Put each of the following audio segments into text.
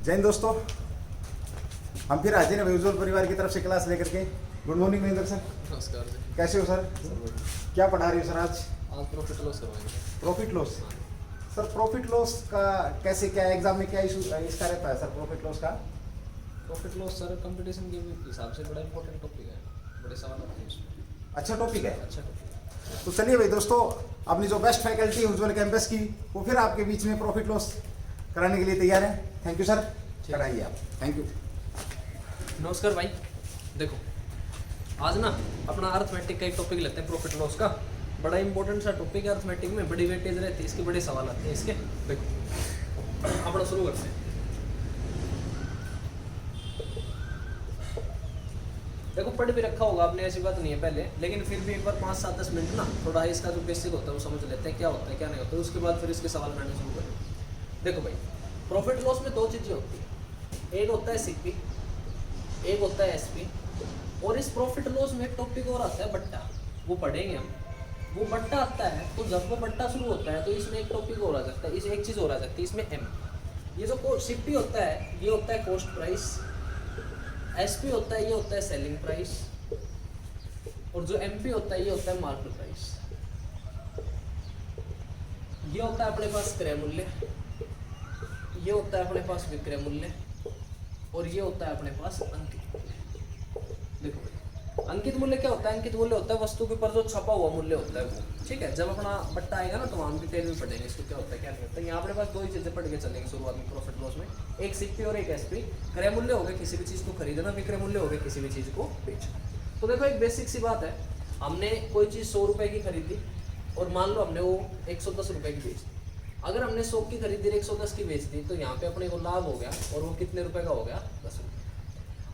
जय हिंद दोस्तों, हम फिर हाजिर हैं उज्ज्वल परिवार की तरफ से क्लास लेकर के। Good morning Mahendra sir. नमस्कार जी। कैसे हो सर? क्या पढ़ा रही हो सर आज? आज प्रॉफिट लॉस करवाएंगे। Profit loss. Sir profit loss का कैसे, क्या एग्जाम में क्या इशू इसका रहता है सर प्रॉफिट लॉस का? प्रॉफिट लॉस सर कंपटीशन के हिसाब से बड़ा इंपॉर्टेंट टॉपिक है, बड़े सवाल आते हैं इसमें। अच्छा टॉपिक है। अच्छा टॉपिक। तो चलिए भाई दोस्तों, अपनी जो बेस्ट फैकल्टी उज्ज्वल कैंपस की वो फिर आपके बीच में प्रॉफिट लॉस कराने के लिए तैयार है। थैंक यू सर, कराइए आप। Thank you. नमस्कार भाई। देखो आज ना अपना अर्थमेटिक का एक टॉपिक लेते हैं, प्रॉफिट लॉस का। बड़ा इंपॉर्टेंट सा टॉपिक है अर्थमेटिक में, बड़ी वेटेज रहती है इसके, बड़े सवाल आते हैं इसके। देखो अपना शुरू करते हैं। देखो पढ़ भी रखा होगा आपने, ऐसी बात नहीं है पहले, लेकिन फिर भी एक बार 5-7-10 मिनट ना थोड़ा इसका जो बेसिक होता है वो समझ लेते हैं, क्या होता है क्या नहीं होता है, उसके बाद फिर इसके सवाल करने शुरू करें। देखो भाई प्रॉफिट लॉस में दो चीज़ें होती है, एक होता है सीपी, एक होता है एसपी। और इस प्रॉफिट लॉस में एक टॉपिक और आता है बट्टा, वो पढ़ेंगे हम। वो बट्टा आता है तो जब वो बट्टा शुरू होता है तो इसमें एक टॉपिक और आ सकता है, इस एक चीज़ और आ सकती है इसमें एम। ये जो सीपी होता है ये होता है कॉस्ट प्राइस, एसपी होता है ये होता है सेलिंग प्राइस, और जो एमपी होता है ये होता है मार्केट प्राइस। ये होता है अपने पास क्रय मूल्य, ये होता है अपने पास विक्रय मूल्य, और ये होता है अपने पास अंकित मूल्य। देखो भाई अंकित मूल्य क्या होता है? अंकित मूल्य होता है वस्तु के ऊपर जो छपा हुआ मूल्य होता है वो, ठीक है। जब अपना बट्टा आएगा ना तो वहाँ डिटेल में पढ़ेंगे इसको क्या होता है क्या नहीं होता है। यहाँ अपने पास दो ही चीजें पढ़ के चलेंगे शुरुआत में प्रॉफिट लॉस में, एक सीपी और एक एसपी। क्रय मूल्य हो गया किसी भी चीज को खरीदना, विक्रय मूल्य हो गया किसी भी चीज को बेचना। तो देखो एक बेसिक सी बात है, हमने कोई चीज 100 रुपए की खरीदी और मान लो हमने वो 110 रुपए की बेच दी। अगर हमने 100 की खरीदी 110 की बेच दी तो यहाँ पे अपने को लाभ हो गया, और वो कितने रुपए का हो गया? 10 रुपए।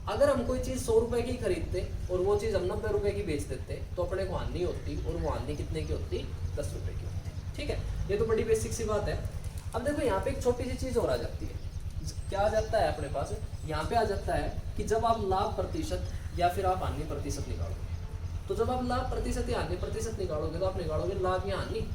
अगर हम कोई चीज़ 100 रुपए की खरीदते और वो चीज़ हम 90 रुपए की बेच देते तो अपने को हानि होती, और वो हानि कितने की होती? 10 रुपए की होती, ठीक है। ये तो बड़ी बेसिक सी बात है। अब देखो यहाँ पे एक छोटी सी चीज़ और आ जाती है। क्या आ जाता है अपने पास? यहाँ पे आ जाता है कि जब आप लाभ प्रतिशत या फिर आप हानि प्रतिशत निकालोगे, तो जब आप लाभ प्रतिशत या हानि प्रतिशत निकालोगे तो आप निकालोगे लाभ या हानि,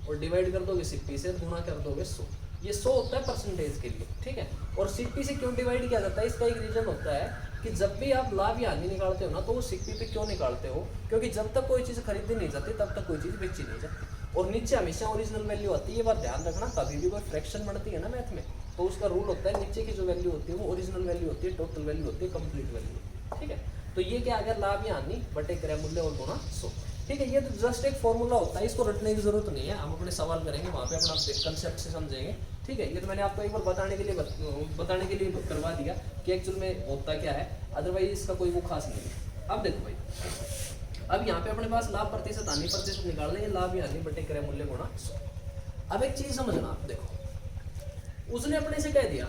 और डिवाइड कर दोगे सीपी से, गुणा कर दोगे 100। ये 100 होता है परसेंटेज के लिए, ठीक है। और सीपी से क्यों डिवाइड किया जाता है? इसका एक रीजन होता है कि जब भी आप लाभ या हानि निकालते हो ना तो वो सीपी पे क्यों निकालते हो? क्योंकि जब तक कोई चीज़ खरीदी नहीं जाती तब तक कोई चीज़ बेची नहीं जाती, और नीचे हमेशा ओरिजिनल वैल्यू आती है। ये बात ध्यान रखना, कभी भी कोई फ्रैक्शन बनती है ना मैथ में तो उसका रूल होता है नीचे की जो वैल्यू होती है वो ओरिजिनल वैल्यू होती है, टोटल वैल्यू होती है, कंप्लीट वैल्यू, ठीक है। तो ये क्या आ गया? लाभ या हानि बटे क्रय मूल्य और गुणा 100, ठीक है। ये तो जस्ट एक फॉर्मूला होता है, इसको रटने की जरूरत नहीं है। हम अपने सवाल करेंगे वहाँ पे अपना कंसेप्ट से समझेंगे, ठीक है। ये तो मैंने आपको एक बार बताने के लिए करवा दिया कि एक्चुअल में होता क्या है, अदरवाइज इसका कोई वो खास नहीं है। अब देखो भाई, अब यहाँ पे अपने पास लाभ प्रतिशत हानि प्रतिशत निकाल लेंगे, लाभ या हानि बटे क्रय मूल्य गुणा 100। अब एक चीज समझना आप, देखो उसने अपने से कह दिया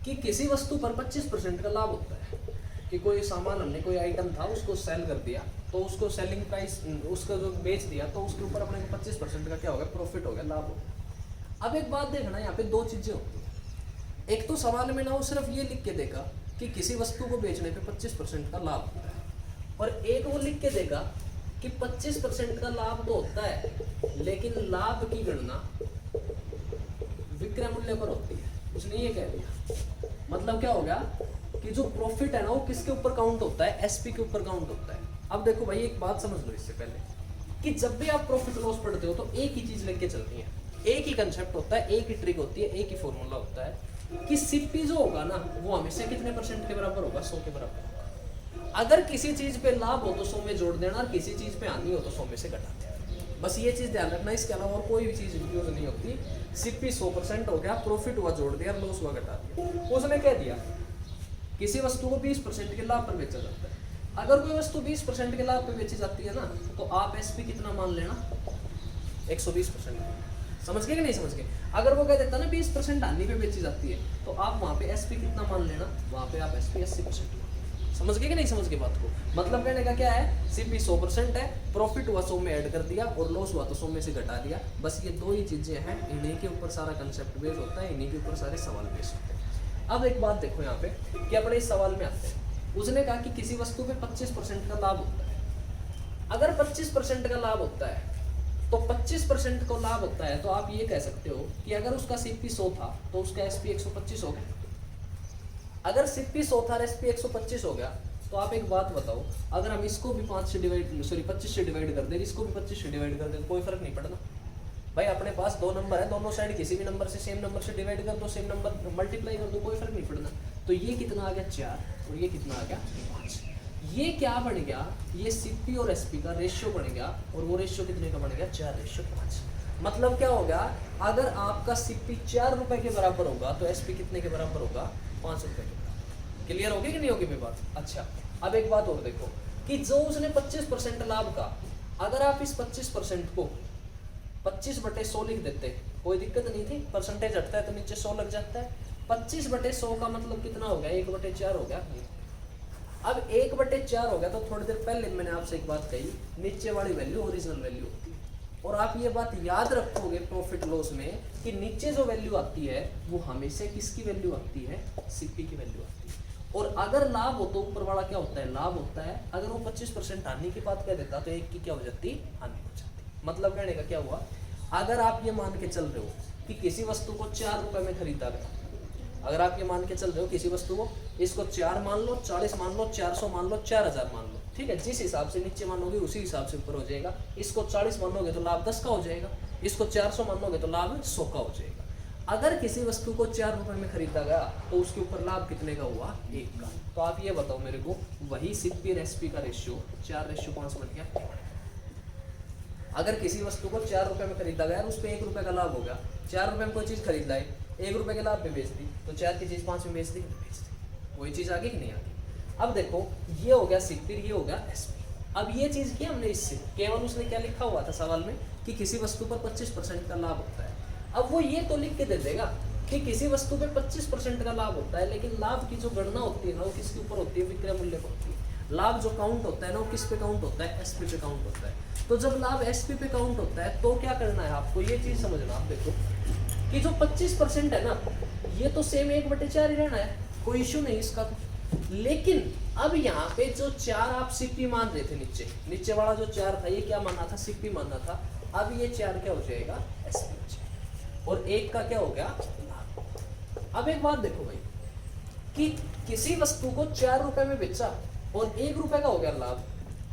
कि किसी वस्तु पर 25% का लाभ होता है, कि कोई सामान हमने कोई आइटम था उसको सेल कर दिया तो उसको सेलिंग प्राइस उसका जो बेच दिया तो उसके ऊपर अपने को 25% का क्या हो गया? प्रॉफिट हो गया, लाभ हो गया। अब एक बात देखना, यहाँ पे दो चीजें होती हैं। एक तो सवाल में ना वो सिर्फ ये लिख के देगा कि किसी वस्तु को बेचने पे 25% का लाभ होता है, और एक वो लिख के देगा कि 25% का लाभ तो होता है लेकिन लाभ की गणना विक्रय मूल्य पर होती है। उसने ये कह दिया, मतलब क्या हो गया कि जो प्रॉफिट है ना वो किसके ऊपर काउंट होता है? एसपी के ऊपर काउंट होता है। अब देखो भाई एक बात समझ लो इससे पहले कि जब भी आप प्रॉफिट लॉस पढ़ते हो तो एक ही चीज लेके चलती है, एक ही कंसेप्ट होता है, एक ही ट्रिक होती है, एक ही फॉर्मूला होता है कि सीपी जो होगा ना वो हमेशा कितने परसेंट के बराबर होगा? 100 के बराबर होगा। अगर किसी चीज पे लाभ हो तो 100 में जोड़ देना, और किसी चीज पे हानि हो तो 100 में से घटा देना। बस ये चीज ध्यान रखना, इसके अलावा और कोई भी चीज यूज नहीं होती। सीपी 100% हो गया, प्रॉफिट हुआ जोड़ दिया, लॉस हुआ घटा दिया। उसने कह दिया किसी वस्तु को 20% के लाभ पर बेचा जाता है। अगर कोई वस्तु 20% के लाभ पर बेची जाती है ना तो आप एसपी कितना मान लेना? 120%। समझ गए कि नहीं समझ गए? अगर वो कह देता ना 20% हानि पे बेची जाती है तो आप वहाँ पे एसपी कितना मान लेना? वहाँ पे आप एसपी 80%। समझ गए कि नहीं समझ गए बात को? मतलब कहने का क्या है, सीपी 100% है, प्रॉफिट हुआ 100 में ऐड कर दिया, और लॉस हुआ तो 100 में से घटा दिया। बस ये दो ही चीजें हैं, इन्हीं के ऊपर सारा कंसेप्ट बेस होता है, इन्हीं के ऊपर सारे सवाल बेस होते हैं। अब एक बात देखो यहाँ पे कि अपने इस सवाल में आते हैं। उसने कहा कि किसी वस्तु पे 25% का लाभ होता है। अगर 25% का लाभ होता है तो 25% को लाभ होता है तो आप ये कह सकते हो कि अगर उसका सीपी 100 था तो उसका एसपी 125 हो गया। अगर सीपी 100 था, एसपी 125 हो गया, तो आप एक बात बताओ, अगर हम इसको भी 5 से डिवाइड, सॉरी 25 से डिवाइड कर दे, इसको भी 25 से डिवाइड कर दे, कोई फर्क नहीं पड़ना भाई। अपने पास दो नंबर है, दोनों साइड किसी भी नंबर से सेम नंबर से डिवाइड कर दो, सेम नंबर मल्टीप्लाई कर दो, कोई फर्क नहीं पड़ना। तो ये कितना आ गया 4 और ये कितना आ गया 5। ये क्या बन गया, ये सीपी और एसपी का रेशियो बन गया, और वो रेशियो कितने का बन गया 4:5। मतलब क्या होगा, अगर आपका सीपी 4 रुपए के बराबर होगा तो एसपी कितने के बराबर होगा 5 रुपए के बराबर। क्लियर होगी कि नहीं होगी मेरी बात? अच्छा, अब एक बात और देखो कि जो उसने 25% लाभ का, अगर आप इस 25% को 25/100 लिख देते, कोई दिक्कत नहीं थी, परसेंटेज हटता है तो नीचे 100 लग जाता है। 25/100 का मतलब कितना हो गया 1/4 हो गया। अब 1/4 हो गया, तो थोड़ी देर पहले मैंने आपसे एक बात कही, नीचे वाली वैल्यू ओरिजिनल वैल्यू होती है। और आप ये बात याद रखोगे प्रॉफिट लॉस में कि नीचे जो वैल्यू आती है वो हमेशा किसकी वैल्यू आती है, सीपी की वैल्यू आती है। और अगर लाभ हो तो ऊपर वाला क्या होता है, लाभ होता है। अगर वो 25% हानि की बात कर देता तो एक की क्या हो जाती, हानि हो जाती। मतलब कहने का क्या हुआ, अगर आप ये मान के चल रहे हो कि किसी वस्तु को 4 रुपए में खरीदा गया, अगर आप ये मान के चल रहे हो किसी वस्तु को, इसको 4 मान लो, 40 मान लो, 400 मान लो, 4000 मान लो, ठीक है, जिस हिसाब से नीचे मानोगे उसी हिसाब से ऊपर हो जाएगा। इसको 40 मानोगे तो लाभ 10 का हो जाएगा, इसको 400 मानोगे तो लाभ 100 का हो जाएगा। अगर किसी वस्तु को 4 रुपए में खरीदा गया तो उसके ऊपर लाभ कितने का हुआ, 1 का। तो आप ये बताओ मेरे को, वही सीपी और एसपी का रेशियो 4:5 बन गया। अगर किसी वस्तु को 4 रुपए में खरीदा गया, उस पर 1 रुपए का लाभ हो गया, 4 रुपए में कोई चीज खरीद लाए, 1 रुपए के लाभ में बेच दी, तो 4 की चीज 5 में बेच दी, वही चीज आगे कि नहीं आगे। अब देखो ये हो गया सीपी, ये हो गया एसपी। अब ये चीज की हमने इससे केवल उसने क्या लिखा हुआ था सवाल में कि किसी वस्तु पर 25% का लाभ होता है। अब वो ये तो लिख के दे देगा कि किसी वस्तु पे 25% का लाभ होता है, लेकिन लाभ की जो गणना होती है ना वो किसके ऊपर होती है, विक्रय मूल्य पर होती है। लाभ जो काउंट होता है ना वो किस पे काउंट होता है, एसपी पे काउंट होता है। तो जब लाभ एसपी पे काउंट होता है तो क्या करना है आपको, ये चीज समझना। आप देखो कि जो 25% है ना, ये तो सेम 1/4 ही रहना है, कोई इश्यू नहीं इसका तो। लेकिन अब यहाँ पे जो 4 आप सीपी मान रहे थे, नीचे वाला जो 4 था ये क्या मानना था, सीपी मानना था। अब ये 4 क्या हो जाएगा, एसपी हो जाएगा, और 1 का क्या हो गया, लाभ। अब एक बात देखो भाई कि किसी वस्तु को 4 रुपए में बेचा और 1 रुपए का हो गया लाभ।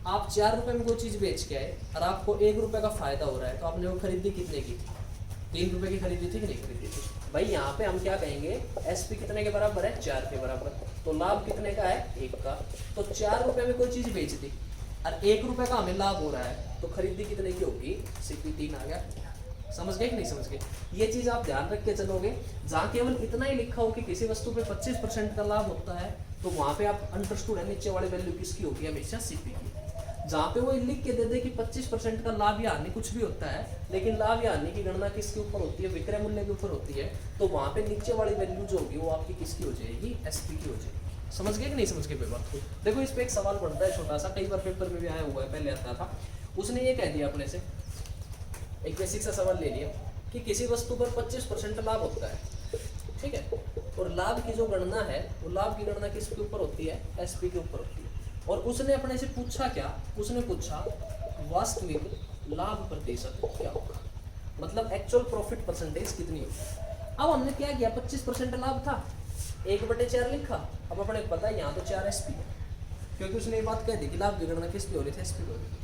आप 4 रुपए में कोई चीज बेच के आए और आपको 1 रुपए का फायदा हो रहा है, तो आपने वो खरीदी कितने की, 3 रुपए की खरीदी थी कि नहीं खरीदी थी भाई। यहाँ पे हम क्या कहेंगे, एसपी कितने के बराबर है, 4 के बराबर, तो लाभ कितने का है, 1 का। तो 4 रुपए में कोई चीज बेच दी और 1 रुपए का हमें लाभ हो रहा है, तो खरीदी कितने की होगी, सीपी 3 आ गया। समझ गए कि नहीं समझ गए? ये चीज आप ध्यान रख के चलोगे। जहाँ केवल इतना ही लिखा हो कि किसी वस्तु पे 25% का लाभ होता है, तो वहां पे आप अंडरस्टूड है नीचे वाली वैल्यू किसकी होगी, हमेशा सीपी की। जहाँ पे वो लिख के दे दे कि 25% का लाभ या हानि कुछ भी होता है, लेकिन लाभ या हानि की गणना किसके ऊपर होती है, विक्रय मूल्य के ऊपर होती है, तो वहां पे नीचे वाली वैल्यू जो होगी वो आपकी किसकी हो जाएगी, एसपी की हो जाएगी। समझ गए कि नहीं समझ गए बात को? देखो इस पे एक सवाल बनता है छोटा सा, कई बार पेपर में भी आया हुआ है, पहले आता था। उसने ये कह दिया अपने से, एक बेसिक सा सवाल ले लिया कि किसी वस्तु पर 25% लाभ होता है, ठीक है, और लाभ की जो गणना है वो लाभ की गणना किसके ऊपर होती है, एसपी के ऊपर होती है। और उसने अपने से पूछा क्या, उसने पूछा वास्तविक लाभ प्रतिशत क्या होगा, मतलब एक्चुअल प्रॉफिट परसेंटेज कितनी होगी। अब हमने क्या किया, 25% लाभ था, 1/4 लिखा। अब अपने पता है यहाँ तो 4 एसपी है, क्योंकि उसने ये बात कह दी कि लाभ की गणना किस पे हो रही थी, एसपी पे हो रही थी।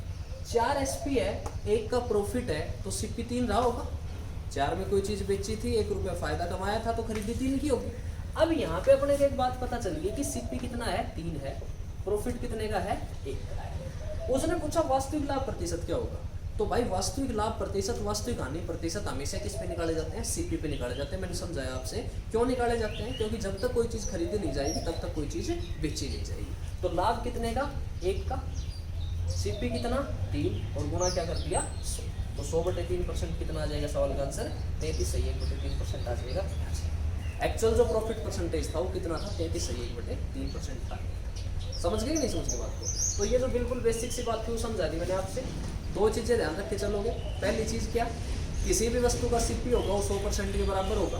4 एसपी है, 1 का प्रॉफिट है, तो सीपी 3 रहा होगा। 4 में कोई चीज बेची थी, 1 रुपया फायदा कमाया था, तो खरीदी 3 की होगी। अब यहाँ पे अपने को एक बात पता चल गई कि सीपी कितना है, 3 है, प्रॉफिट कितने का है, 1 का है। उसने पूछा वास्तविक लाभ प्रतिशत क्या होगा, तो भाई वास्तविक लाभ प्रतिशत, वास्तविक हानि प्रतिशत हमेशा किस पे निकाले जाते हैं, सीपी पे निकाले जाते हैं। मैंने समझाया आपसे क्यों निकाले जाते हैं, क्योंकि जब तक कोई चीज खरीदी नहीं जाएगी तब तक कोई चीज बेची नहीं जाएगी। तो लाभ कितने का, 1 का, सीपी कितना, 3, और गुणा क्या कर दिया, 100। तो 100/3% कितना आ जाएगा, सवाल का आंसर 33 सही 1/3% आ जाएगा। एक्चुअल जो प्रॉफिट परसेंटेज था वो कितना था, 33 सही 1/3% था। समझ गए कि नहीं समझ गए बात को? तो ये जो बिल्कुल बेसिक सी बात थी वो समझा दी मैंने आपसे। 2 चीज़ें ध्यान रख के चलोगे। पहली चीज़ क्या, किसी भी वस्तु का सीपी होगा वो 100% के बराबर होगा।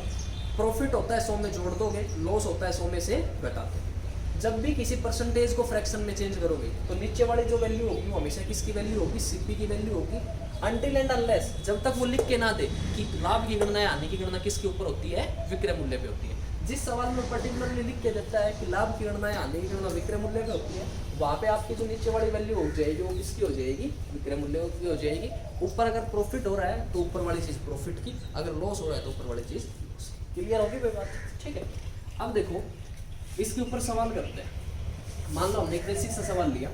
प्रॉफिट होता है 100 में जोड़ दोगे, लॉस होता है 100 में से घटा दोगे। जब भी किसी परसेंटेज को फ्रैक्शन में चेंज करोगे तो नीचे वाली जो वैल्यू होगी वो हमेशा किसकी वैल्यू होगी, सीपी की वैल्यू होगी। अनटिल एंड अनलेस, जब तक वो लिख के ना दे कि लाभ की गणना या हानि की गणना किसके ऊपर होती है, विक्रय मूल्य पे होती है। जिस सवाल में पर्टिकुलरली लिख के देता है कि लाभ की गणना या हानि की गणना विक्रय मूल्य पे होती है, वहां पे आपकी जो नीचे वाली वैल्यू हो जाएगी वो किसकी हो जाएगी, विक्रय मूल्य की हो जाएगी। ऊपर अगर प्रॉफिट हो रहा है तो ऊपर वाली चीज प्रॉफिट की, अगर लॉस हो रहा है तो ऊपर वाली चीज लॉस। क्लियर होगी कोई बात? ठीक है। अब देखो इसके ऊपर सवाल करते हैं। मान लो हमने एक बेसिक सा सवाल लिया।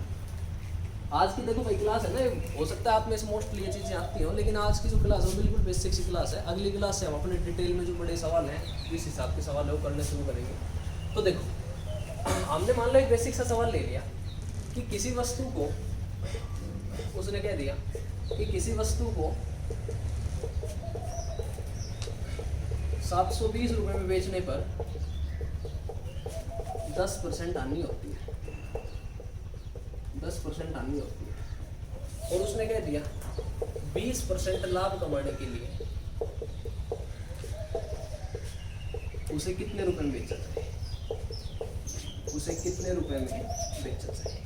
आज की देखो भाई क्लास है ना, हो सकता है आप में से मोस्टली ये चीज़ें आती हो, लेकिन आज की जो क्लास है वो बिल्कुल बेसिक सी क्लास है। अगली क्लास से हम अपने डिटेल में जो बड़े सवाल हैं जिस हिसाब के सवाल है वो करने शुरू करेंगे। तो देखो हमने मान लो एक बेसिक सा सवाल ले लिया कि किसी वस्तु को, उसने कह दिया कि किसी वस्तु को 720 रुपये में बेचने पर 10% हानि होती है, 10% हानि होती है। और उसने कह दिया 20% लाभ कमाने के लिए उसे कितने रुपए में बेचा जाए, उसे कितने रुपए में बेचा जाए।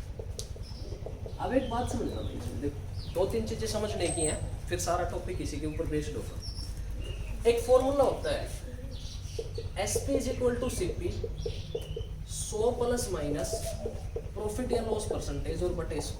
अब एक बात समझना भाई, देखो 2-3 चीजें समझने की हैं, फिर सारा टॉपिक इसी के ऊपर बेस्ड होगा। एक फॉर्मूला होता है SP = CP 100 plus minus profit या लॉस परसेंटेज और बटे 100।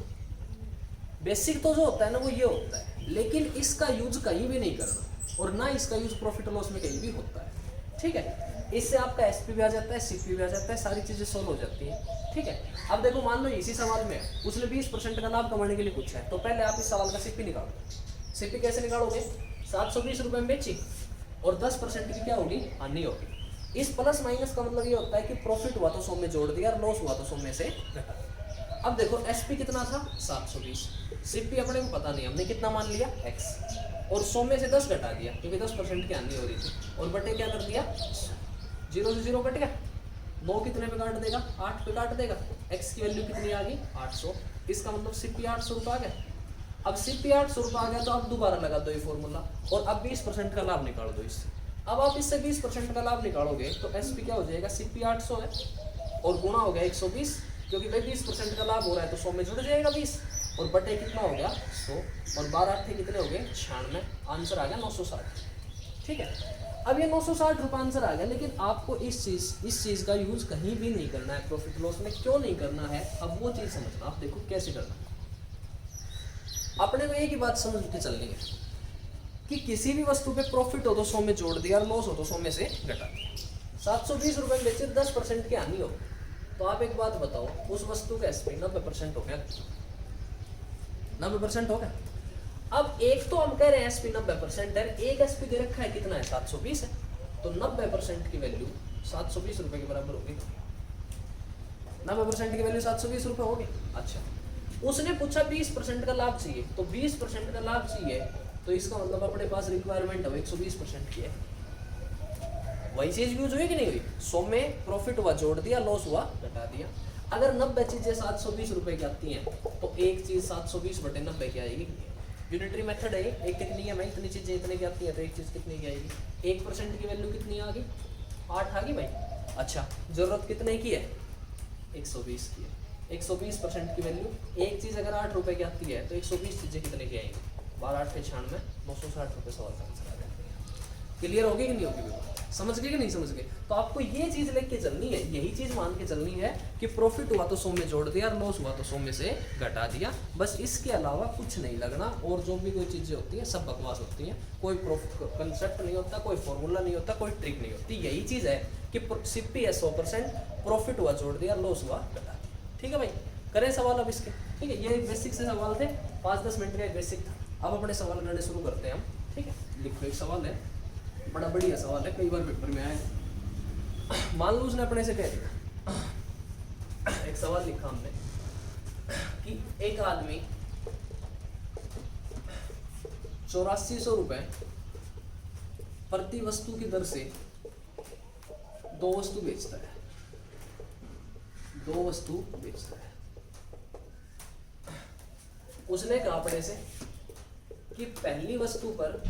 बेसिक तो जो होता है ना वो ये होता है, लेकिन इसका यूज कहीं भी नहीं करना और ना इसका यूज प्रॉफिट लॉस में कहीं भी होता है। ठीक है, इससे आपका एसपी भी आ जाता है, सीपी भी आ जाता है, सारी चीजें सोल्व हो जाती हैं। ठीक है, अब देखो मान लो इसी सवाल में उसने 20% का लाभ कमाने के लिए पूछा है, तो पहले आप इस सवाल का सीपी निकालो। सीपी कैसे निकालोगे? 720 रुपये में बेची और 10% की क्या होगी, हानि होगी। इस प्लस माइनस का मतलब ये होता है कि प्रॉफिट हुआ तो 100 में जोड़ दिया और लॉस हुआ तो 100 में से घटा। अब देखो एसपी कितना था 720, सीपी अपने को पता नहीं, हमने कितना मान लिया x, और 100 में से 10 घटा दिया क्योंकि 10% की हानि हो रही थी, और बटे क्या कर दिया, 0 से 0 कट गया, 9 कितने पे काट देगा, 8 पे काट देगा, x की वैल्यू कितनी आ गई 800। इसका मतलब सीपी 800 रुपये आ गया। अब सीपी 800 रुपये आ गया तो अब दोबारा लगा दो ये फॉर्मूला और अब 20% का लाभ निकाल दो इससे। अब आप इससे 20% का लाभ निकालोगे तो एसपी क्या हो जाएगा, सीपी 800 है और गुणा हो गया 120, क्योंकि भाई 20% का लाभ हो रहा है तो 100 में जुड़ जाएगा 20, और बटे कितना हो गया 100, और 12 थे कितने हो गए 96, आंसर आ गया 960। ठीक है, अब ये 960 रुपये आंसर आ गया, लेकिन आपको इस चीज का यूज कहीं भी नहीं करना है प्रॉफिट लॉस में। क्यों नहीं करना है, अब वो चीज समझना। आप देखो कैसे करना, अपने को एक ही बात समझ के चलनी है कि किसी भी वस्तु पे प्रॉफिट हो तो 100 में जोड़ दिया और लॉस हो तो 100 में से घटा दिया। 720 रुपये में बेचे 10% की हानि हो, तो आप एक बात बताओ उस वस्तु का एसपी 90% हो गया, 90% हो गया। अब एक तो हम कह रहे हैं एसपी 90% है, एक एसपी दे रखा है कितना है 720 है, तो 90% की वैल्यू 720 रुपये के बराबर होगी। 90% की वैल्यू 720 रुपये होगी। अच्छा, उसने पूछा 20% का लाभ चाहिए, तो 20% का लाभ चाहिए तो इसका मतलब अपने पास रिक्वायरमेंट है 120% की है। वही चीज यूज हुई कि नहीं हुई, 100 में प्रॉफिट हुआ जोड़ दिया, लॉस हुआ घटा दिया। अगर 90 चीजें 720 रुपये की आती हैं तो एक चीज 720 बटे 90 की आएगी। यूनिटरी मेथड है, एक टेक्निक है भाई, इतनी चीजें इतने की आती है तो एक चीज कितने की आएगी। 1% की वैल्यू कितनी आ गई, 8 आ गई भाई। अच्छा, जरूरत कितने की है, 120 की है। 120% की वैल्यू, एक चीज अगर 8 रुपये की आती है तो 120 चीजें कितने की आएंगी, 12 8 96, 960 रुपये सवाल का आंसर आ जाएगा। क्लियर होगी कि नहीं होगी, समझ गए कि नहीं समझ गए? तो आपको ये चीज लेके चलनी है, यही चीज मान के चलनी है कि प्रॉफिट हुआ तो 100 में जोड़ दिया और लॉस हुआ तो 100 में से घटा दिया, बस इसके अलावा कुछ नहीं लगना। और जो भी कोई चीजें होती हैं सब बकवास होती हैं, कोई कंसेप्ट नहीं होता, कोई फॉर्मूला नहीं होता, कोई ट्रिक नहीं होती। यही चीज है कि सीपी है 100%, प्रॉफिट हुआ जोड़ दिया, लॉस हुआ घटा दिया। ठीक है भाई, करें सवाल अब इसके। ठीक है, ये बेसिक से सवाल थे, 5-10 मिनट का एक बेसिक था। अब अपने सवाल करने शुरू करते हैं हम। ठीक है, लिखो एक सवाल है, बड़ा बढ़िया सवाल है, कई बार पेपर में आया। मान लो उसने अपने से कह दिया, एक सवाल लिखा हमने कि एक आदमी 8400 रुपये प्रति वस्तु की दर से 2 वस्तु बेचता है, 2 वस्तु बेचता है। उसने कहा अपने से कि पहली वस्तु पर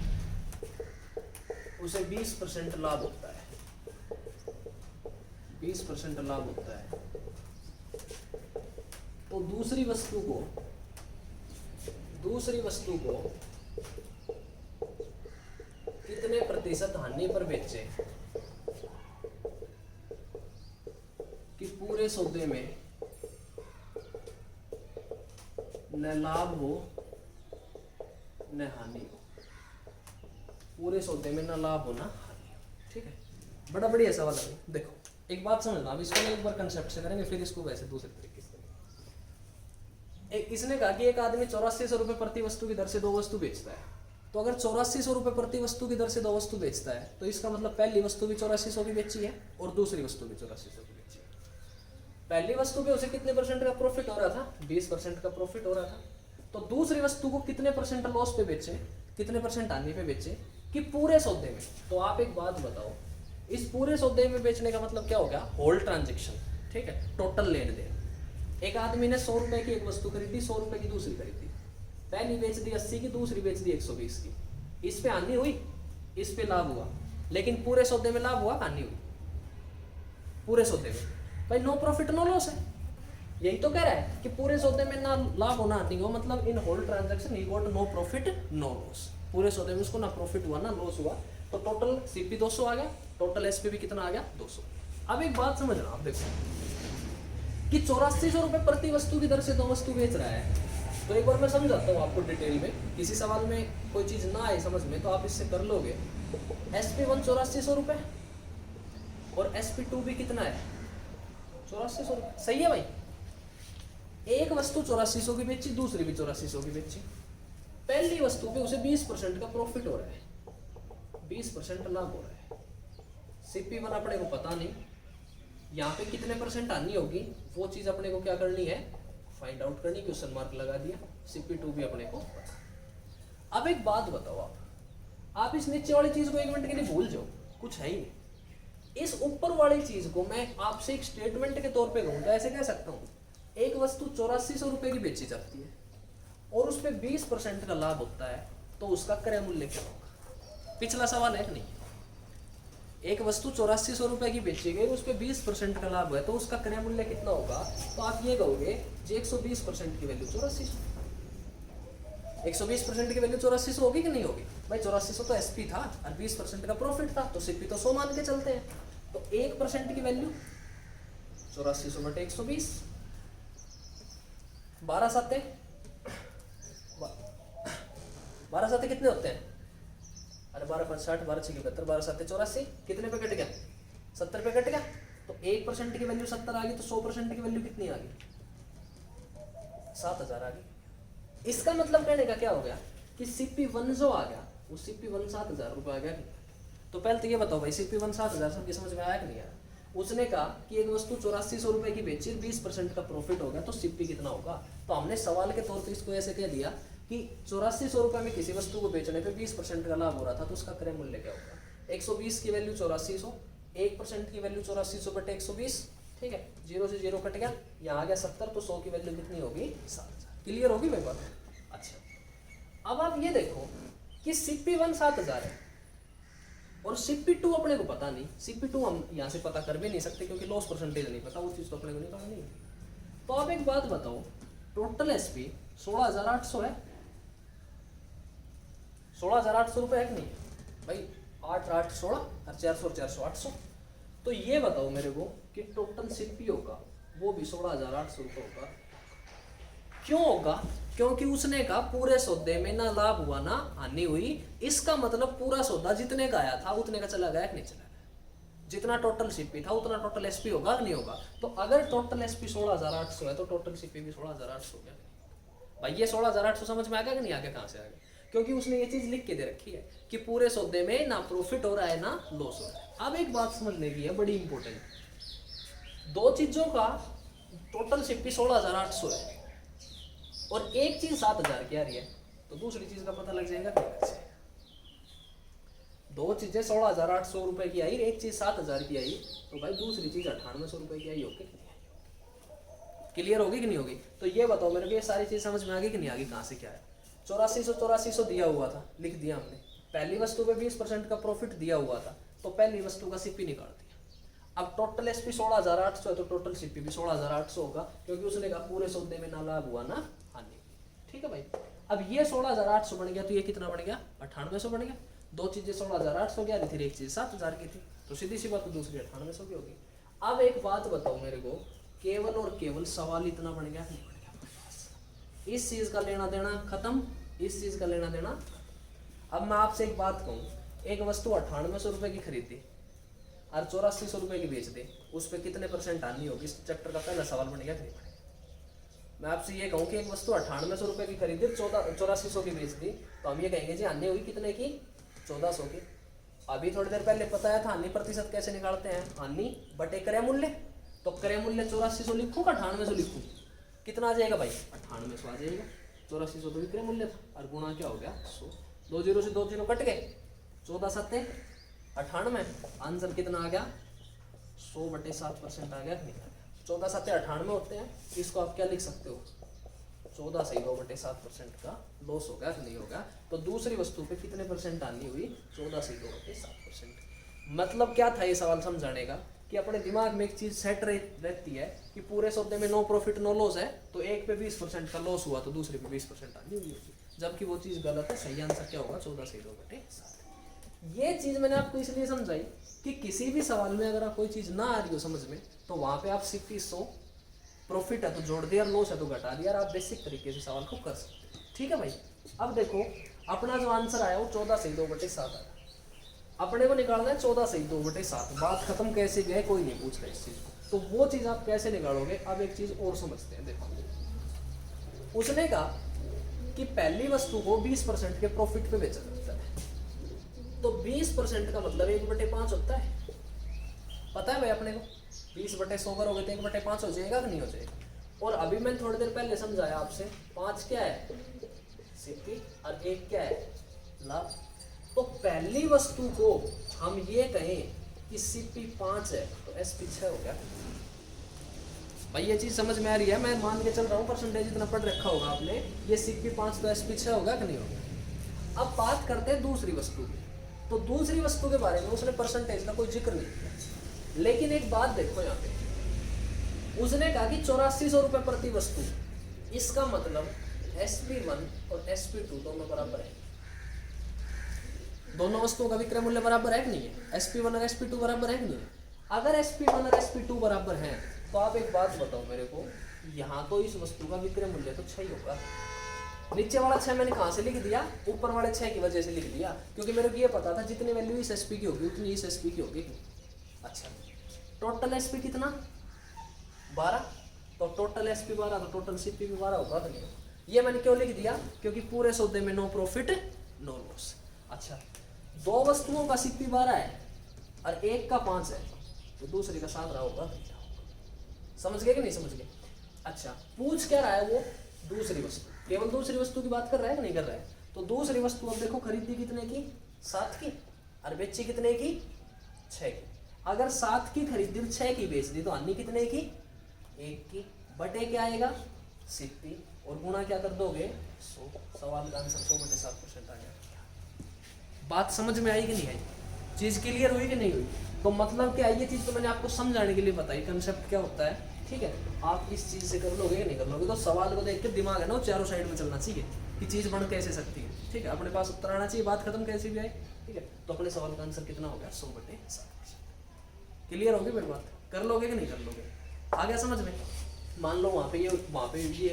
उसे 20% लाभ होता है, 20% लाभ होता है, तो दूसरी वस्तु को कितने प्रतिशत हानि पर बेचे कि पूरे सौदे में न लाभ हो न हानि हो, पूरे सौदे में न लाभ हो न हानि हो। ठीक है, बड़ा बढ़िया सवाल है। देखो एक बात समझना, अब इसको एक बार कंसेप्ट से करेंगे, फिर इसको वैसे दूसरे तरीके से। इसने कहा कि एक आदमी 8400 रुपए प्रति वस्तु की दर से 2 वस्तु बेचता है। तो अगर 8400 रुपए प्रति वस्तु की दर से 2 वस्तु बेचता है तो इसका मतलब पहली वस्तु भी 8400 की बेची है और दूसरी वस्तु भी 8400 की बेची है। पहली वस्तु पे उसे कितने परसेंट का प्रॉफिट हो रहा था? 20% का प्रॉफिट हो रहा था। तो दूसरी वस्तु को कितने परसेंट लॉस पे बेचे, कितने परसेंट हानि पे बेचे कि पूरे सौदे में। तो आप एक बात बताओ, इस पूरे सौदे में बेचने का मतलब क्या हो गया? Whole transaction. ठीक है, टोटल लेन देन। एक आदमी ने 100 रुपए की एक वस्तु खरीदी, 100 रुपए की दूसरी खरीदी, पहली बेच दी 80 की, दूसरी बेच दी 120 की। इस पे हानि हुई, इस पे लाभ हुआ, लेकिन पूरे सौदे में लाभ हुआ, हानि हुई पूरे सौदे में। भाई नो प्रॉफिट नो लॉस है, यही तो कह रहा है कि पूरे सौदे में ना लाभ हो ना हानि हो, मतलब in whole transaction he got no profit no loss. पूरे सौदे में उसको ना प्रॉफिट हुआ ना लॉस हुआ। तो टोटल सीपी 200 आ गया, टोटल एसपी भी कितना आ गया? 200। अब एक बात समझना, आप देखो कि 8400 रुपए प्रति वस्तु की दर से 2 वस्तु बेच रहा है। तो एक बार मैं समझाता हूँ आपको डिटेल में, किसी सवाल में कोई चीज ना आए समझ में तो आप इससे कर लोगे। SP1 8400 रुपए और SP2 भी कितना है? 8400 रुपए। सही है भाई, एक वस्तु 8400 की बेची, दूसरी भी 8400 की बेची। पहली वस्तु पे उसे 20% का प्रॉफिट हो रहा है, 20% लाभ हो रहा है। CP1 अपने को पता नहीं, यहाँ पे कितने परसेंट हानि होगी वो चीज अपने को क्या करनी है? फाइंड आउट करनी। क्वेश्चन मार्क लगा दिया। CP2 भी अपने को पता। अब एक बात बताओ, आप इस नीचे वाली चीज को 1 मिनट के लिए भूल जाओ, कुछ है ही नहीं। इस ऊपर वाली चीज को मैं आपसे एक स्टेटमेंट के तौर पे कहूंगा, ऐसे कह सकता हूँ, एक वस्तु 8400 रुपए की बेची जाती है और उस पर 20% का लाभ होता है, तो उसका क्रय मूल्य क्या होगा? पिछला सवाल है कि नहीं? एक वस्तु 8400 रुपए की बेची गई, उस पर 20% का लाभ है, तो उसका क्रय मूल्य कितना होगा? तो आप ये कहोगे जी 120% की वैल्यू 8400, 120% की वैल्यू 8400 होगी कि नहीं होगी? भाई 8400 तो एसपी था और 20% का प्रॉफिट था, तो सीपी तो 100 मान के चलते हैं। तो 1% की वैल्यू 8400 बटे 120, 12 साते कितने होते हैं? अरे 12 5 60, 12 6 72, 12 7 84, कितने पे कट गया? 70 पे कट गया। तो 1% की वैल्यू 70 आ गई, तो 100% की वैल्यू कितनी आ गई? 7000 आ गई। इसका मतलब कहने का क्या हो गया कि CP1 जो आ गया वो CP1 7000 रुपये आ गया। तो पहले तो ये बताओ भाई, CP1 7000 सबकी समझ में आया कि नहीं आया? उसने कहा कि एक वस्तु 8400 रुपए की बेची, 20% का प्रॉफिट हो गया, तो CP कितना होगा? तो हमने सवाल के तौर पे इसको ऐसे कह दिया कि 8400 रुपए में किसी वस्तु को बेचने पे 20% का लाभ हो रहा था, तो उसका क्रय मूल्य क्या होगा? 120 की वैल्यू 8400, 1% की वैल्यू 8400 बटे 120, ठीक है, 0 से 0 कट गया, यहाँ आ गया 70, तो 100 की वैल्यू कितनी होगी? 7000। क्लियर होगी मेरी बात? अच्छा, अब आप ये देखो कि CP1 7000 है और CP2 अपने को पता नहीं। CP2 हम यहाँ से पता कर भी नहीं सकते क्योंकि लॉस परसेंटेज नहीं पता, वो चीज़ तो अपने को निकालनी है। तो आप एक बात बताओ, टोटल SP 16800 है, 16800 रुपये है कि नहीं भाई? 8 8 16 और 400 400 800। तो ये बताओ मेरे को कि टोटल CP होगा वो भी 16800 रुपये होगा। क्यों होगा? क्योंकि उसने कहा पूरे सौदे में ना लाभ हुआ ना हानि हुई। इसका मतलब पूरा सौदा जितने का आया था उतने का चला गया कि नहीं चला गया? जितना टोटल CP था उतना टोटल SP होगा कि नहीं होगा? तो अगर टोटल SP 16800 है तो टोटल CP भी 16800 हो गया भाई। ये 16800 समझ में आ गया कि नहीं आ गया? कहाँ से आ गया? क्योंकि उसने ये चीज लिख के दे रखी है कि पूरे सौदे में ना प्रॉफिट हो रहा है ना लॉस हो रहा है। अब एक बात समझने की है बड़ी इंपॉर्टेंट, दो चीजों का टोटल CP 16800 है और एक चीज 7000 की आ रही है, तो दूसरी चीज का पता लग जाएगा कैसे? दो चीजें 16800 रुपए की आई, एक चीज 7000 की आई, तो भाई दूसरी चीज 9800 रुपए की आई होगी। क्लियर होगी कि नहीं होगी? तो ये बताओ मेरे को, ये सारी चीज समझ में आ गई कि नहीं आ गई? कहाँ से क्या है? 8400 दिया हुआ था, लिख दिया हमने। पहली वस्तु पे 20% का प्रॉफिट दिया हुआ था, तो पहली वस्तु का CP निकाल दिया। अब टोटल SP 16800 है तो टोटल CP भी 16800 होगा, क्योंकि उसने कहा पूरे सौदे में ना लाभ हुआ ना हानि। ठीक है भाई। अब ये 16800 बन गया, तो ये कितना बन गया? 9800 बन गया। दो चीजें 16800 की आ रही थी, एक चीज 7000 की थी, तो सीधी सी बात, तो दूसरी 9800 की होगी। अब एक बात बताओ मेरे को, केवल और केवल सवाल इतना बन गया नहीं बन गया, इस चीज का लेना देना खत्म, इस चीज का लेना देना। अब मैं आपसे एक बात कहूँ, एक वस्तु 9800 रुपए की खरीदी और 8400 रुपए की बेच दे, उस पर कितने % हानि होगी? इस चैप्टर का पहला सवाल बन गया नहीं बनेगा? मैं आपसे ये कहूँ कि एक वस्तु 9800 रुपए की खरीदी 8400 की बेच दी, तो हम ये कहेंगे जी हानि हुई कितने की? 1400 की। अभी थोड़ी देर पहले बताया था हानि प्रतिशत कैसे निकालते हैं, हानि बटे क्रय मूल्य। तो क्रय मूल्य 8400 लिखूँ का 9800 लिखूँ? कितना आ जाएगा भाई? 9800 आ जाएगा। 8400 तो विक्रय मूल्य था और गुणा क्या हो गया? 100। 2 जीरो से 2 जीरो कट गए, 14 7 98। आंसर कितना आ गया? 100 बटे 7% आ गया। 14 7 98 होते हैं। इसको आप क्या लिख सकते हो? 14 से 2 बटे 7% का लॉस होगा कि नहीं होगा? तो दूसरी वस्तु पे कितने % हानि हुई? 14 से 2 बटे 7%। मतलब क्या था ये सवाल समझाने का कि अपने दिमाग में एक चीज सेट रहती है कि पूरे सौदे में नो प्रॉफिट नो लॉस है, तो एक पे 20% का लॉस हुआ तो दूसरे पे 20% हानि हुई होगी, जबकि वो चीज गलत है। सही आंसर क्या होगा? 14 से 2 बटे 7। ये चीज मैंने आपको इसलिए समझाई कि किसी भी सवाल में अगर आप कोई चीज ना आ रही हो समझ में, तो वहां पे आप 100 प्रॉफिट है तो जोड़ दिया, लॉस है तो घटा दिया, और आप बेसिक तरीके से सवाल को कर सकते हैं। ठीक है भाई। अब देखो अपना जो आंसर आया वो 14 से 2 बटे 7 आया। अपने को निकालना है 14 से 2 बटे 7। बात खत्म। कैसे गए कोई नहीं पूछ रहा इस चीज को, तो वो चीज आप कैसे निकालोगे? अब एक चीज और समझते हैं। देखो उसने कहा कि पहली वस्तु को 20% के प्रॉफिट पे बेचा जाता है, तो 20% का मतलब 1 बटे 5 होता है। पता है भाई अपने को? 20 बटे 100 करोगे तो 1 बटे 5 हो जाएगा कि नहीं हो जाएगा? और अभी मैंने थोड़ी देर पहले समझाया आपसे, 5 क्या है? सीपी, और 1 क्या है? लाभ। तो पहली वस्तु को हम ये कहें कि सीपी 5 है तो एसपी 6 हो गया। भाई ये चीज समझ में आ रही है? मैं मान के चल रहा हूँ परसेंटेज इतना पढ़ रखा होगा आपने, ये सीपी 5 तो एसपी 6 होगा कि नहीं होगा? अब बात करते हैं दूसरी वस्तु की। तो दूसरी वस्तु के बारे में उसने परसेंटेज का कोई जिक्र नहीं किया, लेकिन एक बात देखो यहाँ पे, उसने कहा कि 8400 रुपये प्रति वस्तु। इसका मतलब SP1 और SP2 दोनों बराबर है। दोनों वस्तुओं का विक्रय मूल्य बराबर है कि नहीं है? SP1 और SP2 बराबर है कि नहीं है? अगर SP1 और SP2 बराबर हैं, तो आप एक बात बताओ मेरे को, यहाँ तो इस वस्तु का विक्रय मूल्य तो 6 ही होगा। नीचे वाला 6 मैंने कहाँ से लिख दिया? ऊपर वाले 6 की वजह से लिख दिया, क्योंकि मेरे को ये पता था जितनी वैल्यू इस SP की होगी उतनी इस SP की होगी। अच्छा, टोटल SP कितना? 12। तो टोटल SP 12 तो टोटल CP भी 12 होगा। ये मैंने क्यों लिख दिया? क्योंकि पूरे सौदे में नो प्रॉफिट नो लॉस। अच्छा, दो वस्तुओं का CP 12 है और एक का 5 है, तो दूसरी का 7 रहा होगा। समझ गए कि नहीं समझ गए? अच्छा, पूछ क्या रहा है वो? दूसरी वस्तु। केवल दूसरी वस्तु की बात कर रहा है कि नहीं कर रहा है? तो दूसरी वस्तु अब देखो खरीदी कितने की? 7 की, और बेची कितने की? 6 की। अगर 7 की खरीदी 6 की बेच दी तो हानि कितने की? 1 की। बटे क्या आएगा? सीपी, और गुणा क्या कर दोगे? 100। सवाल का आंसर 100 बटे 7% आ गया। बात समझ में आई कि नहीं आई? चीज क्लियर हुई कि नहीं हुई? तो मतलब क्या, ये चीज तो मैंने आपको समझाने के लिए बताई, कंसेप्ट क्या होता है। ठीक है, आप इस चीज से कर लोगे कि नहीं कर लोगे? तो सवाल को देख के दिमाग है ना वो चारों साइड में चलना चाहिए कि चीज बन कैसे सकती है। ठीक है, अपने पास उत्तर आना चाहिए, बात खत्म कैसे भी आए। ठीक है, तो अपने सवाल का आंसर कितना हो गया? 100 बटे 7%। क्लियर होगी मेरी बात? कर लोगे कि नहीं कर लोगे? आ गया समझ में? मान लो वहां पे ये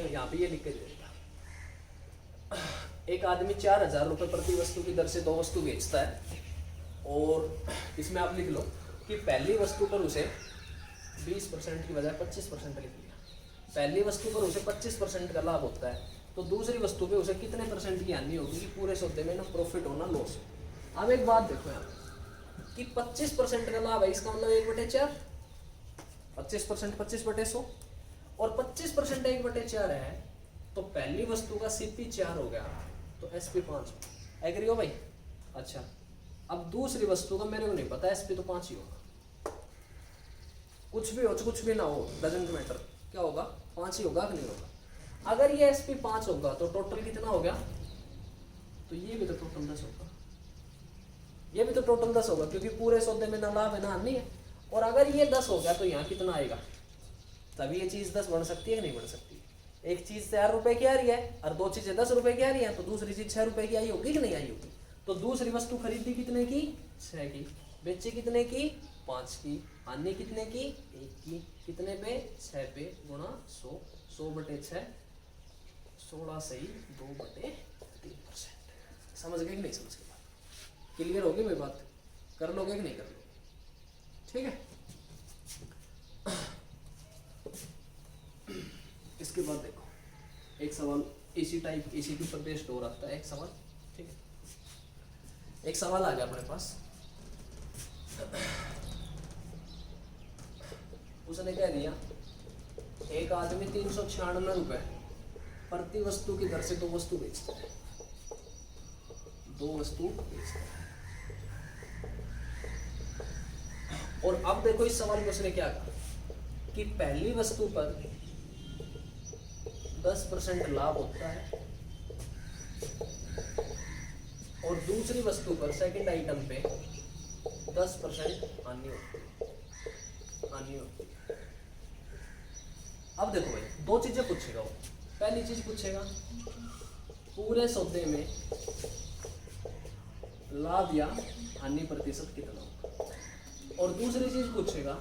यहाँ पे ये लिख के देगा, एक आदमी 4000 रुपये प्रति वस्तु की दर से 2 वस्तु बेचता है, और इसमें आप लिख लो कि पहली वस्तु पर उसे 20% की बजाय 25% लिख लिया। पहली वस्तु पर उसे 25% का लाभ होता है, तो दूसरी वस्तु पे उसे कितने % की हानि होगी कि पूरे सौदे में ना प्रॉफिट होना लॉस हो। अब एक बात देखो यहाँ कि 25% का लाभ है, इसका मतलब 1/4। 25% 25 बटे 100, और 25% 1/4 है, तो पहली वस्तु का CP 4 हो गया, तो SP 5। एग्री हो भाई? अच्छा, अब दूसरी वस्तु का मेरे को नहीं पता, SP तो 5 ही होगा। कुछ भी हो कुछ भी ना हो, डजंट मैटर, क्या होगा? 5 ही होगा कि नहीं होगा? अगर ये SP 5 होगा तो टोटल कितना हो गया? तो ये भी तो टोटल 10 होगा, ये भी तो टोटल 10 होगा, क्योंकि पूरे सौदे में ना लाभ है ना हानि है। और अगर ये 10 हो गया तो यहाँ कितना आएगा? तभी ये चीज 10 बन सकती है कि नहीं बन सकती? एक चीज 4 रुपए की आ रही है और 2 चीजें 10 रुपए की आ रही है, तो दूसरी चीज 6 रुपए की आई होगी कि नहीं आई होगी? तो दूसरी वस्तु खरीदी कितने की? 6 की। बेची कितने की? 5 की, हानि कितने की 1 की, कितने पे 6 पे गुणा 100, 100 बटे 6 16 सही 2/3%। समझ गए कि नहीं समझ गए? बात क्लियर होगी मेरी बात? कर लोगे कि नहीं कर लोगे? ठीक है। इसके बाद देखो एक सवाल इसी टाइप इसी के ऊपर बेस्ड हो रहा था एक सवाल। ठीक है, एक सवाल आ गया अपने पास। उसने कह दिया एक आदमी 396 रुपए प्रति वस्तु की दर से 2 वस्तु बेचता है, 2 वस्तु बेचता है। और अब देखो इस सवाल में उसने क्या कहा कि पहली वस्तु पर 10% लाभ होता है और दूसरी वस्तु पर सेकंड आइटम पे 10% हानि होती है। अब देखो भाई 2 चीजें पूछेगा वो। पहली चीज पूछेगा पूरे सौदे में लाभ या हानि प्रतिशत कितना होगा, और दूसरी चीज पूछेगा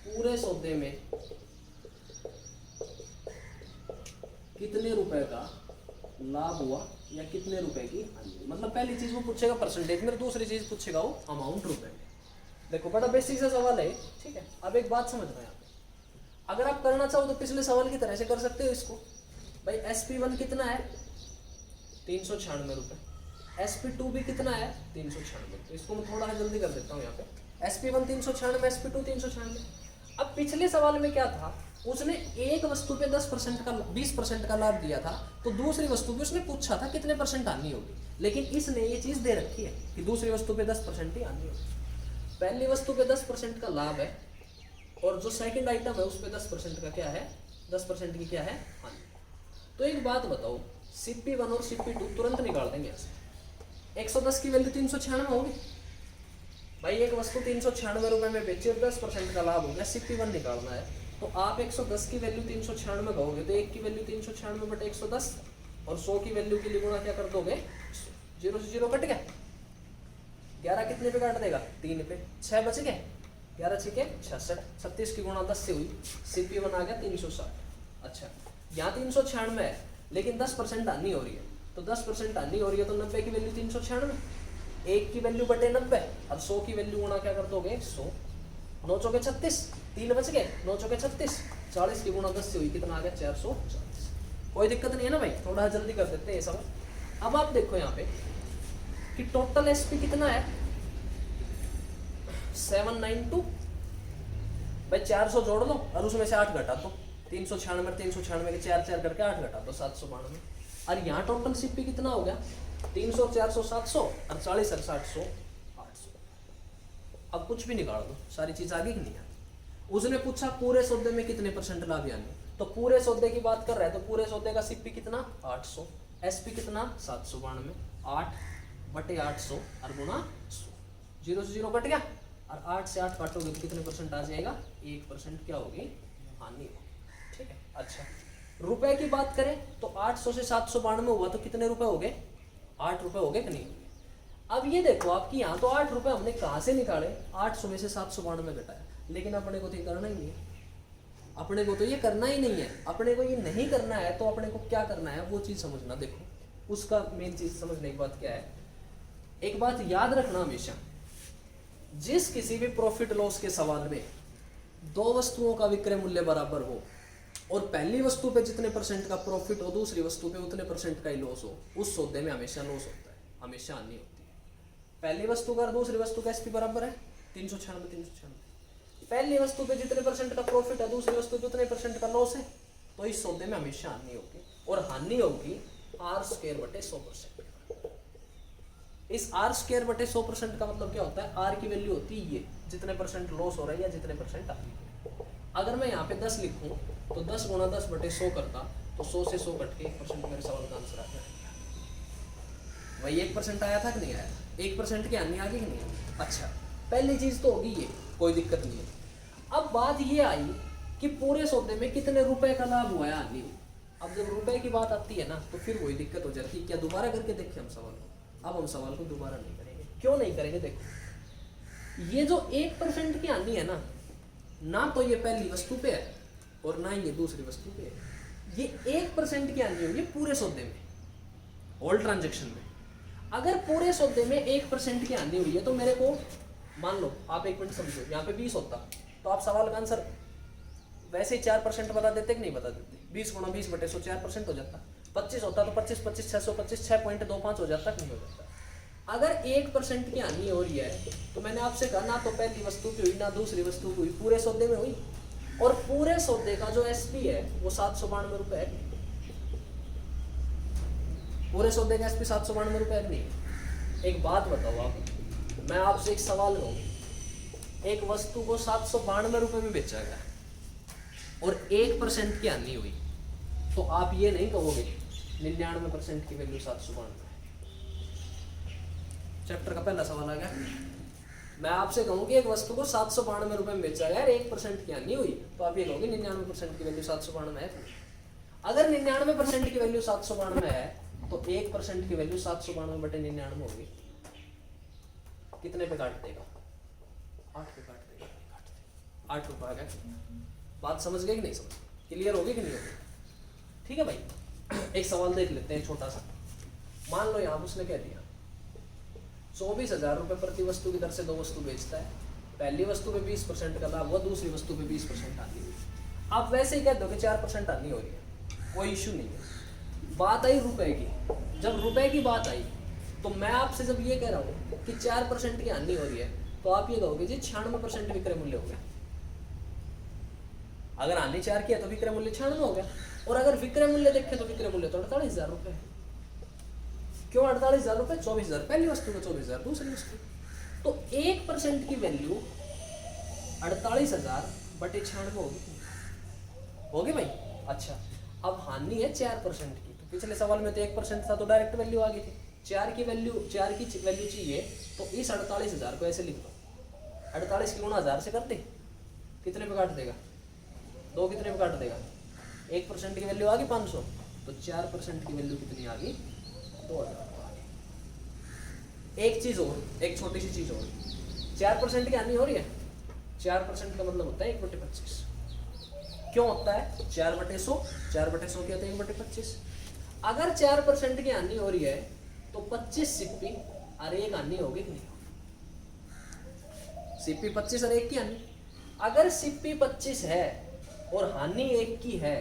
पूरे सौदे में कितने रुपए का लाभ हुआ या कितने रुपए की हानि। मतलब पहली चीज वो पूछेगा परसेंटेज में, दूसरी चीज पूछेगा वो अमाउंट रुपए में। देखो बड़ा बेसिक सा सवाल है, ठीक है। अब एक बात समझ में यहाँ पे, अगर आप करना चाहो तो पिछले सवाल की तरह से कर सकते हो इसको। भाई SP1 कितना है 396 रुपए, SP2 भी कितना है 396। तो इसको मैं थोड़ा जल्दी कर देता हूँ यहाँ पे। SP1 396, SP2 396। अब पिछले सवाल में क्या था, उसने एक वस्तु पे 10% का 20% का लाभ दिया था, तो दूसरी वस्तु पे उसने पूछा था कितने परसेंट हानि होगी। लेकिन इसने ये चीज दे रखी है कि दूसरी वस्तु पे 10% ही हानि होगी। पहली वस्तु पे 10% का लाभ है और जो सेकंड आइटम है उस पे 10% का क्या है, 10% की क्या है हानि। तो एक बात बताओ, CP1 और CP2 तुरंत निकाल देंगे ऐसे। 110 की वैल्यू 396 होगी। भाई एक वस्तु 396 रुपए में बेची और 10% का लाभ हो गया, CP1 निकालना है। तो आप 110 की वैल्यू 396 कहोगे तो 1 की वैल्यू 396 बटे 110 और 100 की वैल्यू के लिए गुणा क्या कर दोगे, 0 से 0 कट गया। 11 कितने पे काट देगा, 3 पे। 6 बच गए, 11 6 66, 36 की गुणा 10 से हुई, CP1 आ गया 360। अच्छा यहाँ 396 है लेकिन 10% हानि हो रही है, तो 10% हानि हो रही है तो 90 की वैल्यू 396, 1 की वैल्यू बटे 90 और 100 की वैल्यू गुणा क्या कर दोगे 100। 9 चौके 36, 3 बच गए, 9 चौके 36, 40 की गुणा 10 से हुई, कितना आ गया 440। कोई दिक्कत नहीं है ना भाई, थोड़ा जल्दी कर देते हैं ये सब। अब आप देखो यहाँ पे कि टोटल SP कितना है 792। भाई 400 जोड़ लो और उसमें से 8 घटा दो, 396 396 के 4 4 करके 8 घटा दो 792। और यहाँ टोटल CP कितना हो गया 300 400 700 और 40 और 700 800। अब कुछ भी निकाल दो, सारी चीज आगे की नहीं है। उसने पूछा पूरे सौदे में कितने परसेंट लाभ यानी, तो पूरे सौदे की बात कर रहा है तो पूरे सौदे का CP कितना 800, SP कितना 792, 8 बटे 800 और गुणा 100, 0 से 0 कट गया और 8 से 8 काटोगे तो कितने परसेंट आ जाएगा, 1% क्या होगी हानि होगी। ठीक है। अच्छा रुपए की बात करें तो 800 से 792 हुआ तो कितने रुपए हो गए, 8 रुपए हो गए कि नहीं। अब ये देखो आपकी यहाँ तो 8 रुपए हमने कहाँ से निकाले, 800 में से 792 घटाया, लेकिन अपने को तो ये करना ही नहीं है। अपने को तो ये करना ही नहीं है, अपने को ये नहीं करना है तो अपने को क्या करना है वो चीज समझना। देखो उसका मेन चीज समझने की बात क्या है, एक बात याद रखना हमेशा, जिस किसी भी प्रॉफिट लॉस के सवाल में 2 वस्तुओं का विक्रय मूल्य बराबर हो और पहली वस्तु पे जितने परसेंट का प्रॉफिट हो दूसरी वस्तु पे उतने परसेंट का ही लॉस हो, उस सौदे में हमेशा लॉस होता है, हमेशा हानि होती है। पहली वस्तु का और दूसरी वस्तु का SP बराबर है 396 396। पहली वस्तु पे जितने परसेंट का प्रॉफिट है दूसरी वस्तु पे उतने परसेंट का लॉस है, तो इस सौदे में हमेशा हानि होगी और हानि होगी R² बटे 100%। इस R² बटे 100% का मतलब क्या होता है, R की वैल्यू होती है ये जितने परसेंट लॉस हो रहा है या जितने परसेंट हानि। अगर मैं यहाँ पे 10 लिखूं तो 10 गुणा 10 बटे 100 करता तो 100 से 100 कट के 1% मेरे सवाल का आंसर आ गया। वही 1% आया था कि नहीं आया, 1% की हानि आ गई कि नहीं। अच्छा पहली चीज तो होगी ये, कोई दिक्कत नहीं है। अब बात ये आई कि पूरे सौदे में कितने रुपए का लाभ हुआ है हानि। अब जब रुपए की बात आती है ना तो फिर वही दिक्कत हो जाती है। क्या दोबारा करके देखें हम सवाल को, अब हम सवाल को दोबारा नहीं करेंगे। क्यों नहीं करेंगे, देखो ये जो 1% की हानि है ना तो ये पहली वस्तु पे है और ना ही ये दूसरी वस्तु पे है। ये 1% की हानि होगी पूरे सौदे में, ऑल ट्रांजेक्शन में। अगर पूरे सौदे में 1% की हानि हुई है तो मेरे को मान लो, आप एक मिनट समझो, यहाँ पे 20 होता तो आप सवाल का आंसर वैसे ही 4% बता देते कि नहीं बता देते? 20 गुणा 20 बटे 100 4% हो जाता। 25 होता तो 25 25 625 6.25 हो जाता कि नहीं हो जाता? अगर 1% की हानि हो रही है तो मैंने आपसे कहा ना तो पहली वस्तु पे हुई ना दूसरी वस्तु पे हुई, पूरे सौदे में हुई। और पूरे सौदे का जो एसपी है वो 792 रुपए है। पूरे सौदे का एसपी 792 रुपए है नहीं। एक बात बताओ आप, मैं आपसे एक सवाल करूँ, एक वस्तु को 792 रुपए में बेचा गया और 1% की हानि हुई तो आप ये नहीं कहोगे 99% की वैल्यू 792 है। चैप्टर का पहला सवाल आ गया। मैं आपसे कहूँ कि एक वस्तु को 792 रुपए में बेचा गया और 1% की हानि हुई तो आप ये कहोगे 99% की वैल्यू 792 है। अगर 99% की वैल्यू 792 है तो 1% की वैल्यू 792 बटे 99 होगी। कितने पे काट देगा? 8 पे काट देगा। 8 रुपए आ गया। बात समझ गए कि नहीं समझ? क्लियर होगी कि नहीं होगी? ठीक है भाई, एक सवाल देख लेते हैं छोटा सा। मान लो यहाँ उसने कह दिया 24,000 रुपए प्रति वस्तु की दर से 2 वस्तु बेचता है। पहली वस्तु पे 20% का लाभ हुआ, दूसरी वस्तु पे 20% हानि हुई। आप वैसे ही कह दो कि 4% हानि हो रही है, कोई इश्यू नहीं है। बात आई रुपए की। जब रुपए की बात आई तो मैं आपसे जब ये कह रहा हूँ कि 4% की हानि हो रही है तो आप ये कहोगे जी 96% विक्रय मूल्य हो गया। अगर हानि 4 की है तो विक्रय मूल्य 96 हो गया। और अगर विक्रय मूल्य देखें तो विक्रय मूल्य तो 48,000 रुपए है। क्यों 48,000 रुपए? 24,000 पहली वस्तु का, 24,000 दूसरी वस्तु। तो 1% की वैल्यू 48,000 बटे 96 होगी भाई। अच्छा, अब हानि है 4% की, तो पिछले सवाल में तो 1% था तो डायरेक्ट वैल्यू आ गई थी। 4 की वैल्यू चाहिए तो इस 48,000 को ऐसे लिख दो। 48 की गुणा 1000 से कर दे, कितने पे काट देगा? 2 कितने पे काट देगा? 1% की वैल्यू आ गई 500, तो 4% की वैल्यू कितनी आ गई? 2000 आ गई। एक चीज और, एक छोटी सी चीज और, 4% की हानि हो रही है। 4% का मतलब होता है 1/25। क्यों होता है? 4/100, 4/100 क्या होता है? 1/25। अगर 4% की हानि हो रही है तो 25 सिप्पी और 1 हानि होगी कि नहीं? सिप्पी 25 और 1 की हानि। अगर सिप्पी 25 है और हानि 1 की है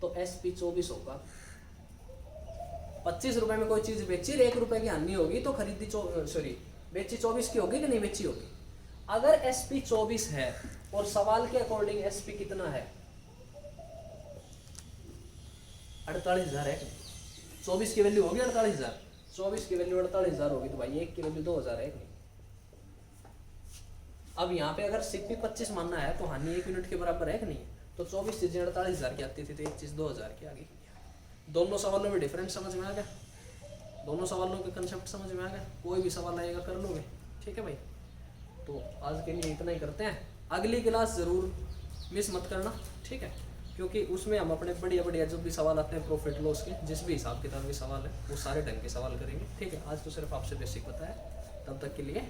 तो एसपी 24 होगा। 25 रुपए में कोई चीज बेची, 1 रुपए की हानि होगी तो खरीदी बेची 24 की होगी कि नहीं बेची होगी? अगर एसपी 24 है और सवाल के अकॉर्डिंग एसपी कितना है? 48,000 है। 24 की वैल्यू होगी 48,000, 24 की वैल्यू 48,000 होगी तो भाई 1 की वैल्यू 2,000 है कि नहीं? अब यहाँ पे अगर सिप्पी 25 मानना है तो हानि 1 यूनिट के बराबर है कि नहीं? तो 24 चीजें 48,000 की आती थी तो एक चीज 2,000 की आ गई। दोनों सवालों में डिफरेंस समझ में आ गया? दोनों सवालों के कंसेप्ट समझ में आ गया? कोई भी सवाल आएगा कर लोगे? ठीक है भाई, तो आज के लिए इतना ही करते हैं। अगली क्लास जरूर मिस मत करना, ठीक है? क्योंकि उसमें हम अपने बढ़िया जो भी सवाल आते हैं प्रॉफिट लॉस के, जिस भी हिसाब किताब के सवाल है वो सारे ढंग के सवाल करेंगे। ठीक है, आज तो सिर्फ आपसे बेसिक बताया। तब तक के लिए